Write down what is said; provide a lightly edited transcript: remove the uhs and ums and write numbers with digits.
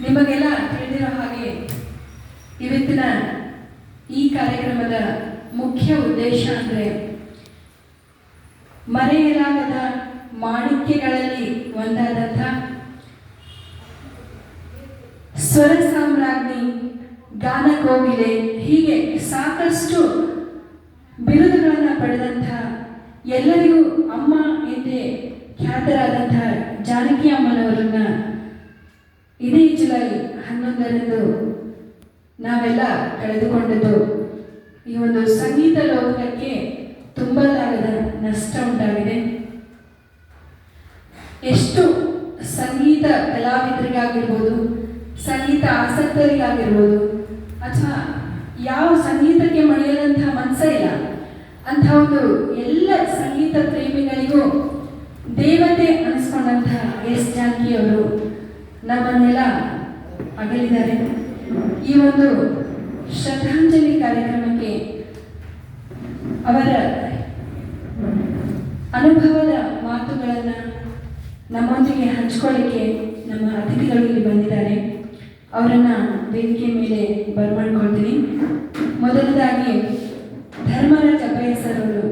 ನಿಮಗೆಲ್ಲ ತಿಳಿದಿರೋ ಹಾಗೆ ಇವತ್ತಿನ ಈ ಕಾರ್ಯಕ್ರಮದ ಮುಖ್ಯ ಉದ್ದೇಶ ಅಂದರೆ ಮರೆಯಲಾಗದ ಮಾಣಿಕ್ಯಗಳಲ್ಲಿ ಒಂದಾದಂಥ ಸ್ವರ ಸಾಮ್ರಾಜ್ಞಿ, ಗಾನಕೋಗಿಲೆ, ಹೀಗೆ ಸಾಕಷ್ಟು ಬಿರುದುಗಳನ್ನು ಪಡೆದಂಥ ಎಲ್ಲರಿಗೂ ಅಮ್ಮ ಎಂದೇ ಖ್ಯಾತರಾದಂಥ ಜಾನಕಿ ಅಮ್ಮನವರನ್ನ ಇದೇ ಜುಲೈ 11ರಂದು ನಾವೆಲ್ಲ ಕಳೆದುಕೊಂಡದ್ದು. ಈ ಒಂದು ಸಂಗೀತ ಲೋಕಕ್ಕೆ ತುಂಬಲಾಗದ ನಷ್ಟ ಉಂಟಾಗಿದೆ. ಎಷ್ಟು ಸಂಗೀತ ಕಲಾವಿದರಿಗಾಗಿರ್ಬೋದು, ಸಂಗೀತ ಆಸಕ್ತರಿಗಾಗಿರ್ಬೋದು, ಅಥವಾ ಯಾವ ಸಂಗೀತಕ್ಕೆ ಮಣಿಯದಂಥ ಮನಸ್ಸೇ ಇಲ್ಲ ಅಂಥ ಒಂದು ಎಲ್ಲ ಸಂಗೀತ ಪ್ರೇಮಿಗಳಿಗೂ ದೇವತೆ ಅನಿಸ್ಕೊಂಡಂಥ ಎಸ್ ಜಾನಕಿಯವರು ನಮ್ಮನ್ನೆಲ್ಲ ಅಗಲಿದ್ದಾರೆ. ಈ ಒಂದು ಶ್ರದ್ಧಾಂಜಲಿ ಕಾರ್ಯಕ್ರಮಕ್ಕೆ ಅವರ ಅನುಭವದ ಮಾತುಗಳನ್ನು ನಮ್ಮೊಂದಿಗೆ ಹಂಚ್ಕೊಳ್ಳಿಕ್ಕೆ ನಮ್ಮ ಅತಿಥಿಗಳು ಇಲ್ಲಿ ಬಂದಿದ್ದಾರೆ. ಅವರನ್ನು ವೇದಿಕೆ ಮೇಲೆ ಬರಮಾಡ್ಕೊಳ್ತೀನಿ. ಮೊದಲದಾಗಿ ಧರ್ಮರಾಜ್ ಅಭಯ ಸರ್ ಅವರು